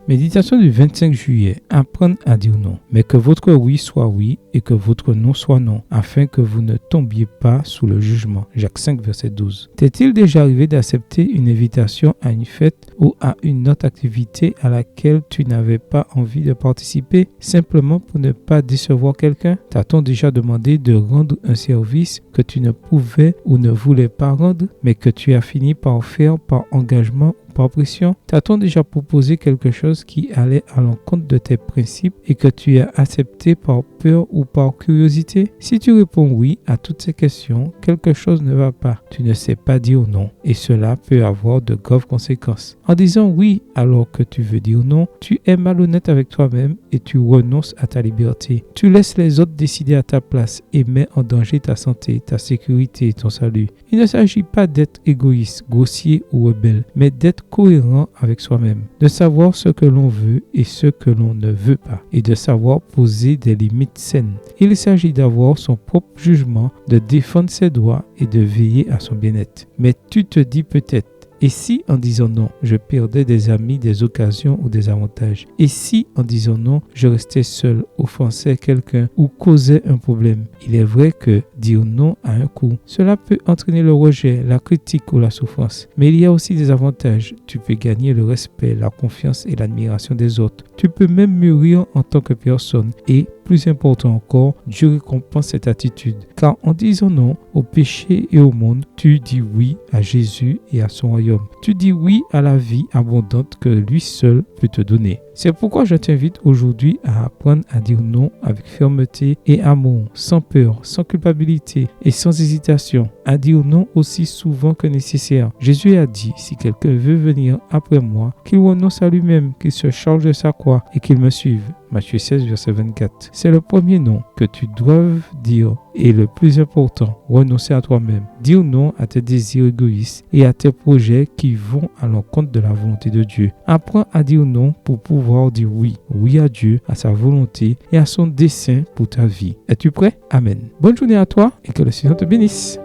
Méditation du 25 juillet. Apprendre à dire non. Mais que votre oui soit oui et que votre non soit non, afin que vous ne tombiez pas sous le jugement. Jacques 5, verset 12. T'est-il déjà arrivé d'accepter une invitation à une fête ou à une autre activité à laquelle tu n'avais pas envie de participer, simplement pour ne pas décevoir quelqu'un? T'a-t-on déjà demandé de rendre un service que tu ne pouvais ou ne voulais pas rendre, mais que tu as fini par faire par engagement ou par pression? T'a-t-on déjà proposé quelque chose qui allait à l'encontre de tes principes et que tu as accepté par peur ou par curiosité? Si tu réponds oui à toutes ces questions, quelque chose ne va pas. Tu ne sais pas dire non et cela peut avoir de graves conséquences. En disant oui alors que tu veux dire non, tu es malhonnête avec toi-même et tu renonces à ta liberté. Tu laisses les autres décider à ta place et mets en danger ta santé, ta sécurité et ton salut. Il ne s'agit pas d'être égoïste, grossier ou rebelle, mais d'être cohérent avec soi-même, de savoir ce que l'on veut et ce que l'on ne veut pas, et de savoir poser des limites saines. Il s'agit d'avoir son propre jugement, de défendre ses droits et de veiller à son bien-être. Mais tu te dis peut-être, et si en disant non, je perdais des amis, des occasions ou des avantages? Et si en disant non, je restais seul, offensais quelqu'un ou causais un problème? Il est vrai que dire non a un coût. Cela peut entraîner le rejet, la critique ou la souffrance. Mais il y a aussi des avantages. Tu peux gagner le respect, la confiance et l'admiration des autres. Tu peux même mûrir en tant que personne. Et plus important encore, Dieu récompense cette attitude. Car en disant non au péché et au monde, tu dis oui à Jésus et à son royaume. Tu dis oui à la vie abondante que lui seul peut te donner. C'est pourquoi je t'invite aujourd'hui à apprendre à dire non avec fermeté et amour, sans peur, sans culpabilité et sans hésitation. À dire non aussi souvent que nécessaire. Jésus a dit, si quelqu'un veut venir après moi, qu'il renonce à lui-même, qu'il se charge de sa croix et qu'il me suive. Matthieu 16, verset 24. C'est le premier non que tu dois dire et le plus important, renoncer à toi-même. Dire non à tes désirs égoïstes et à tes projets qui vont à l'encontre de la volonté de Dieu. Apprends à dire non pour pouvoir dire oui. Oui à Dieu, à sa volonté et à son dessein pour ta vie. Es-tu prêt? Amen. Bonne journée à toi et que le Seigneur te bénisse.